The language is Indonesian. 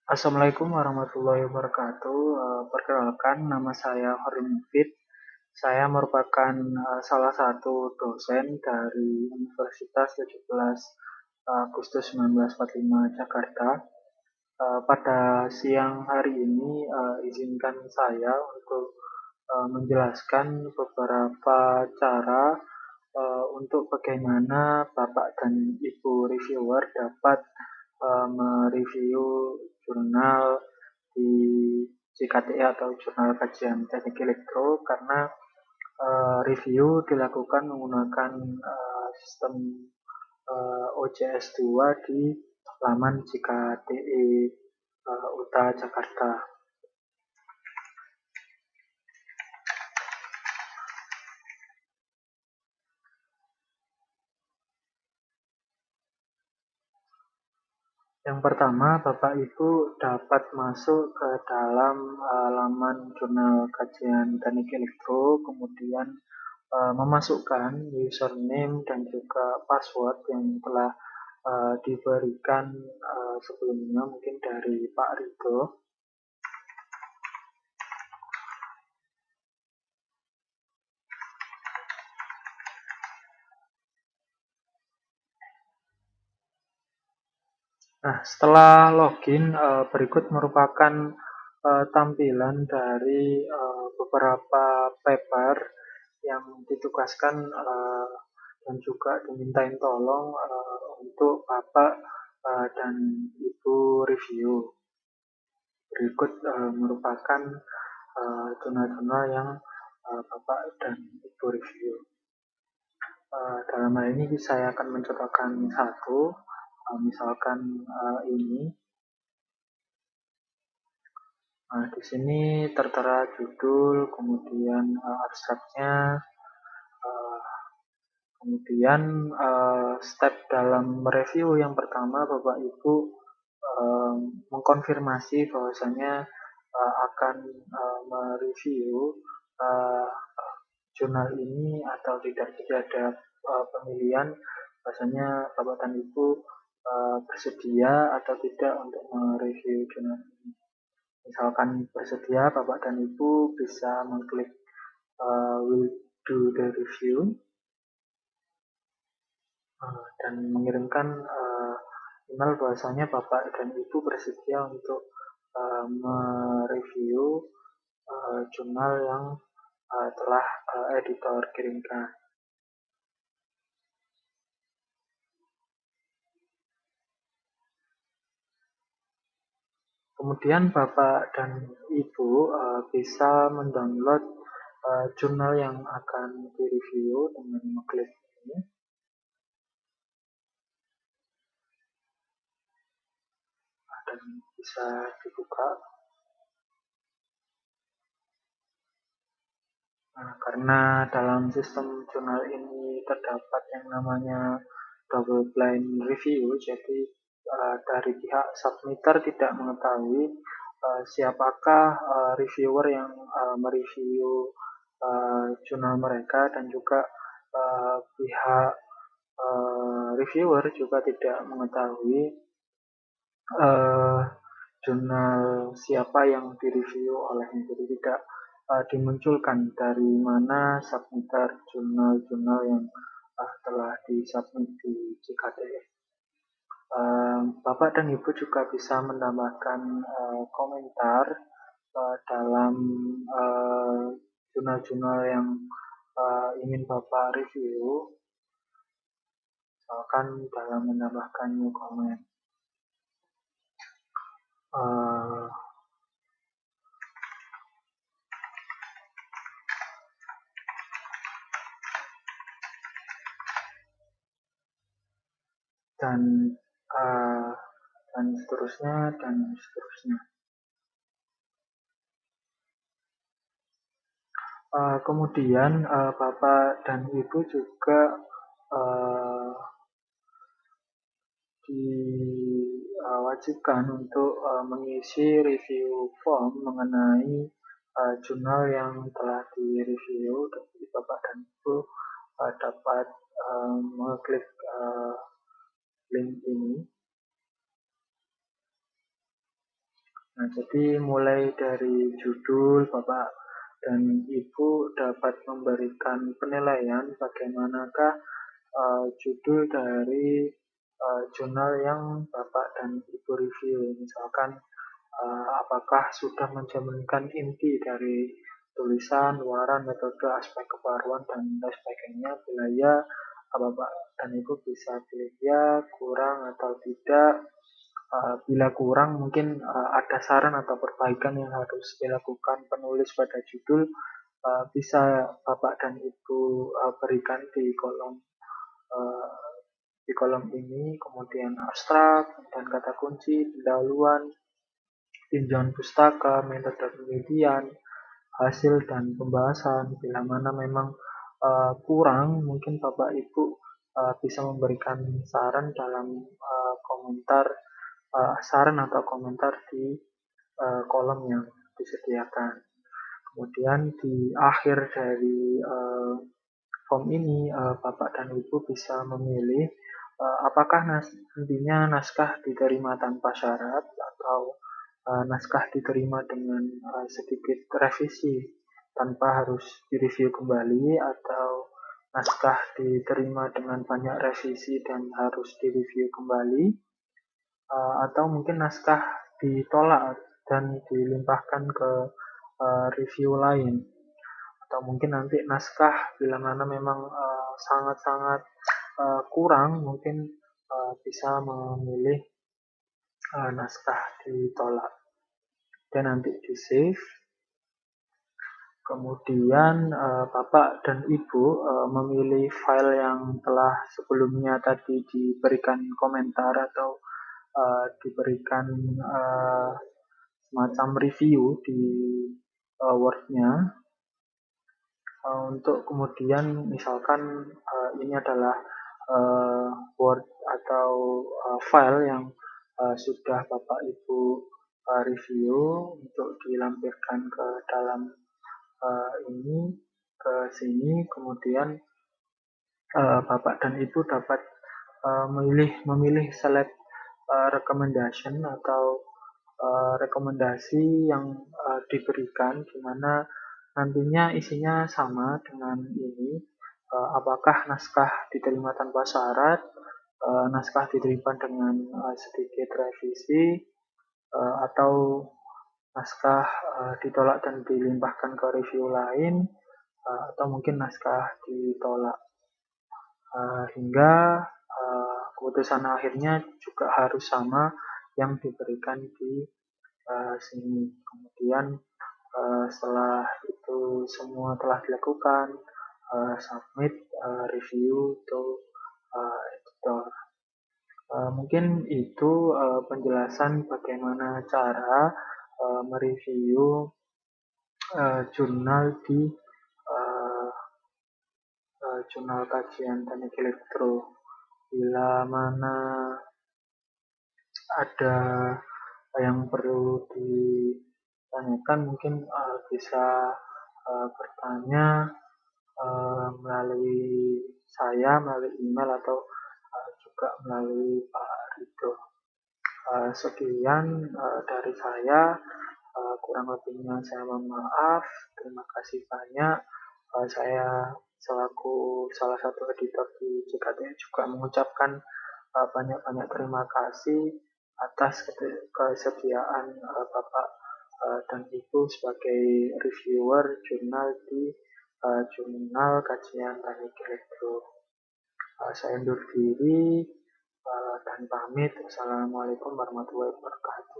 Assalamualaikum warahmatullahi wabarakatuh. Perkenalkan, nama saya Horun Mufid. Saya merupakan salah satu dosen dari Universitas 17 Agustus 1945 Jakarta. Pada siang hari ini, izinkan saya untuk menjelaskan beberapa cara untuk bagaimana Bapak dan Ibu reviewer dapat mereview jurnal di JKTE atau Jurnal Kajian Teknik Elektro, karena review dilakukan menggunakan sistem OJS 2 di laman JKTE UTA Jakarta. Yang pertama, Bapak Ibu dapat masuk ke dalam laman Jurnal Kajian Teknik Elektro, kemudian memasukkan username dan juga password yang telah diberikan sebelumnya, mungkin dari Pak Rido. Nah, setelah login, berikut merupakan tampilan dari beberapa paper yang ditugaskan dan juga dimintain tolong untuk Bapak dan Ibu review. Berikut merupakan jurnal-jurnal yang Bapak dan Ibu review. Dalam hal ini saya akan mencontohkan satu, misalkan ini. Di sini tertera judul, kemudian abstraknya, kemudian step dalam review yang pertama, Bapak Ibu mengkonfirmasi bahwasanya akan mereview jurnal ini atau tidak. Jadi ada pemilihan bahwasanya Bapak dan Ibu bersedia atau tidak untuk mereview jurnal ini. Misalkan bersedia, Bapak dan Ibu bisa mengklik will do the review dan mengirimkan email bahwasanya Bapak dan Ibu bersedia untuk mereview jurnal yang telah editor kirimkan. Kemudian Bapak dan Ibu bisa mendownload jurnal yang akan direview dengan mengklik ini. Dan bisa dibuka. Karena dalam sistem jurnal ini terdapat yang namanya double blind review, jadi dari pihak submitter tidak mengetahui siapakah reviewer yang mereview jurnal mereka, dan juga pihak reviewer juga tidak mengetahui jurnal siapa yang direview olehnya. Jadi tidak dimunculkan dari mana submitter jurnal-jurnal yang telah disubmit di JKTE. Bapak dan Ibu juga bisa menambahkan komentar dalam jurnal-jurnal yang ingin Bapak review, misalkan dalam menambahkan new comment. Dan seterusnya dan seterusnya. Kemudian Bapak dan Ibu juga diwajibkan untuk mengisi review form mengenai jurnal yang telah direview. Jadi Bapak dan Ibu dapat mengklik link ini. Nah, jadi mulai dari judul, Bapak dan Ibu dapat memberikan penilaian bagaimanakah judul dari jurnal yang Bapak dan Ibu review. Misalkan, apakah sudah mencerminkan inti dari tulisan, luaran, metode, aspek kebaruan, dan lain sebagainya. Bila ya, Bapak dan Ibu bisa pilih ya, kurang atau tidak. Bila kurang, mungkin ada saran atau perbaikan yang harus dilakukan penulis pada judul, bisa Bapak dan Ibu berikan uh, di kolom ini, kemudian abstrak dan kata kunci, pendahuluan, tinjauan pustaka, metode penelitian, hasil dan pembahasan. Bila mana memang kurang, mungkin Bapak Ibu bisa memberikan saran dalam komentar, saran atau komentar di kolom yang disediakan. Kemudian di akhir dari form ini, Bapak dan Ibu bisa memilih apakah nantinya naskah diterima tanpa syarat atau naskah diterima dengan sedikit revisi tanpa harus direview kembali, atau naskah diterima dengan banyak revisi dan harus direview kembali, atau mungkin naskah ditolak dan dilimpahkan ke review lain, atau mungkin nanti naskah bila mana memang sangat-sangat kurang, mungkin bisa memilih naskah ditolak dan nanti di save. Kemudian Bapak dan Ibu memilih file yang telah sebelumnya tadi diberikan komentar atau diberikan semacam review di Word-nya, untuk kemudian misalkan ini adalah Word atau file yang sudah Bapak Ibu review, untuk dilampirkan ke dalam ini, ke sini, kemudian Bapak dan Ibu dapat memilih select recommendation atau rekomendasi yang diberikan, di mana nantinya isinya sama dengan ini. Apakah naskah diterima tanpa syarat, naskah diterima dengan sedikit revisi, atau naskah ditolak dan dilimpahkan ke review lain, atau mungkin naskah ditolak. Hingga keputusan akhirnya juga harus sama yang diberikan di sini. Kemudian setelah itu semua telah dilakukan, submit review to editor. Mungkin itu penjelasan bagaimana cara mereview jurnal di uh, jurnal kajian teknik elektro. Bila mana ada yang perlu ditanyakan, mungkin bisa bertanya melalui saya, melalui email, atau juga melalui Pak Rido. Sekian dari saya, kurang lebihnya saya mohon maaf. Terima kasih banyak. Saya selaku salah satu editor di JKTI juga mengucapkan banyak-banyak terima kasih atas kesediaan Bapak dan Ibu sebagai reviewer jurnal di jurnal kajian teknik elektro. Saya undur diri dan pamit. Wassalamualaikum warahmatullahi wabarakatuh.